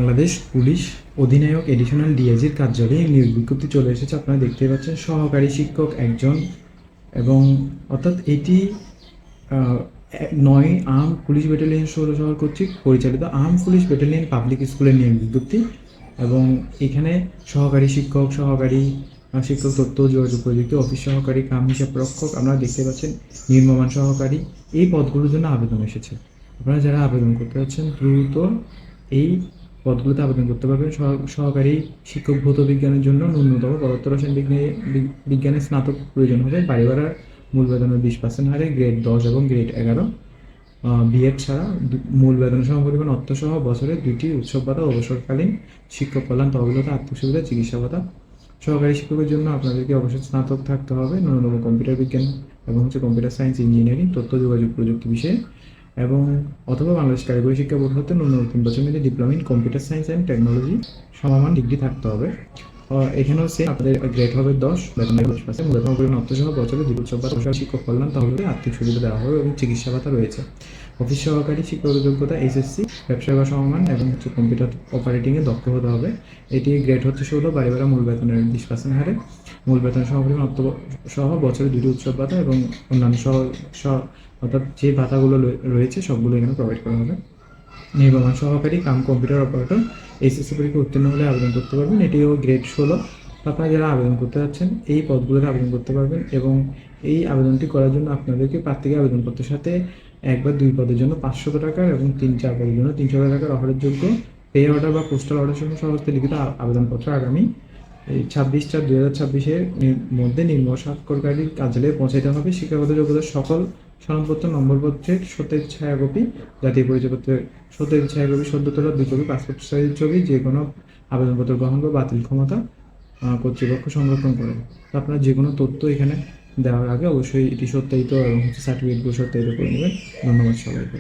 Bangladesh police অধিনায়ক additional ডিআইজির কার্যালয়ে নিয়োগ বিজ্ঞপ্তি চলে এসেছে। আপনারা দেখতেই পাচ্ছেন সহকারী শিক্ষক একজন, এবং অর্থাৎ এটি ৯ আর্ম পুলিশ ব্যাটালিয়ন ষোলো শহর কর্তৃক পরিচালিত আর্ম পুলিশ ব্যাটালিয়ন পাবলিক স্কুলের নিয়োগ বিজ্ঞপ্তি। এবং এখানে সহকারী শিক্ষক, সহকারী শিক্ষক তথ্য যোগাযোগ প্রযুক্তি অফিস সহকারী কাম হিসাব রক্ষক, আপনারা দেখতে পাচ্ছেন নির্মাণ সহকারী, এই পদগুলোর জন্য আবেদন এসেছে। আপনারা যারা আবেদন করতে যাচ্ছেন দ্রুত এই পদগুলোতে আবেদন করতে পারবেন। সহকারী শিক্ষক ভৌত বিজ্ঞানের জন্য ন্যূনতম পদার্থ রসায়ন বিজ্ঞানের স্নাতক প্রয়োজন হবে। বাড়ি ভাড়ার মূল বেতনের 20% হারে গ্রেড 10 এবং গ্রেড 11 বিএড ছাড়া মূল বেতন সমপরিমাণ অর্থসহ বছরে 2টি উৎসব ভাতা, অবসরকালীন শিক্ষক কল্যাণ তহবিলতা, আর্থিক সুবিধা, চিকিৎসা ভাতা। সহকারী শিক্ষকের জন্য আপনাদেরকে অবশ্যই স্নাতক থাকতে হবে, ন্যূনতম কম্পিউটার বিজ্ঞান এবং কম্পিউটার সায়েন্স, ইঞ্জিনিয়ারিং, তথ্য যোগাযোগ প্রযুক্তি বিষয়ে, এবং অথবা বাংলাদেশ কারিগরি শিক্ষা বোর্ড হতে ন্যূনতম 3 বছর মেয়াদী diploma in computer science and technology সমমান ডিগ্রি থাকতে হবে। এখানেও সে আপনাদের গ্রেড হবে 10, বেতন 10%, বেতন পরিমাণ অর্থসহ বছরে 2 উৎসব ভাতা, শিক্ষক কল্যাণ তহবিলে আর্থিক সুবিধা দেওয়া হবে এবং চিকিৎসা ভাতা রয়েছে। অফিস সহকারী শিক্ষকের যোগ্যতা SSC, ব্যবসা বা সমমান এবং কম্পিউটার অপারেটিংয়ে দক্ষ হতে হবে। এটি গ্রেড হচ্ছে 16, বাড়ি ভাড়া মূল বেতনের 20% হারে মূল বেতন সমপরিমাণ অর্থ সহ বছরে 2টি উৎসব ভাতা এবং অন্যান্য অর্থাৎ যে ভাতাগুলো রয়েছে সবগুলো এখানে প্রোভাইড করা হবে। নির্মাণ সহকারী কাম কম্পিউটার অপারেটর SSC পরীক্ষা উত্তীর্ণ হলে আবেদন করতে পারবেন। এটিও গ্রেড 16। আপনারা যারা আবেদন করতে যাচ্ছেন এই পদগুলোতে আবেদন করতে পারবেন, এবং এই আবেদনটি করার জন্য আপনাদেরকে প্রার্থীকে আবেদনপত্রের সাথে 1 বা 2 পদের জন্য 500 টাকার এবং 3-4 পদের জন্য 300 টাকার অফারের যোগ্য পে অর্ডার বা পোস্টাল অর্ডার সহ সহজে লিখিত আবেদনপত্র আগামী 26/4/2026-এর মধ্যে নিম্ন স্বাক্ষরকারীর কার্যালয়ে পৌঁছাতে হবে। শিক্ষাগত যোগ্যতার সকল সনদপত্র, নম্বরপত্রের সত্যের ছায়াকপি, জাতীয় পরিচয়পত্রের সত্যের ছায়াকপি, সদ্য তোলা 2 কপি, পাসপোর্ট সাইজের ছবি, যে কোনো আবেদনপত্র গ্রহণ বা বাতিল ক্ষমতা কর্তৃপক্ষ সংরক্ষণ করে। তো আপনার যে কোনো তথ্য এখানে দেওয়ার আগে অবশ্যই এটি সত্যায়িত এবং সার্টিফিকেটগুলো সত্যায়িত করে নেবেন। ধন্যবাদ সবাইকে।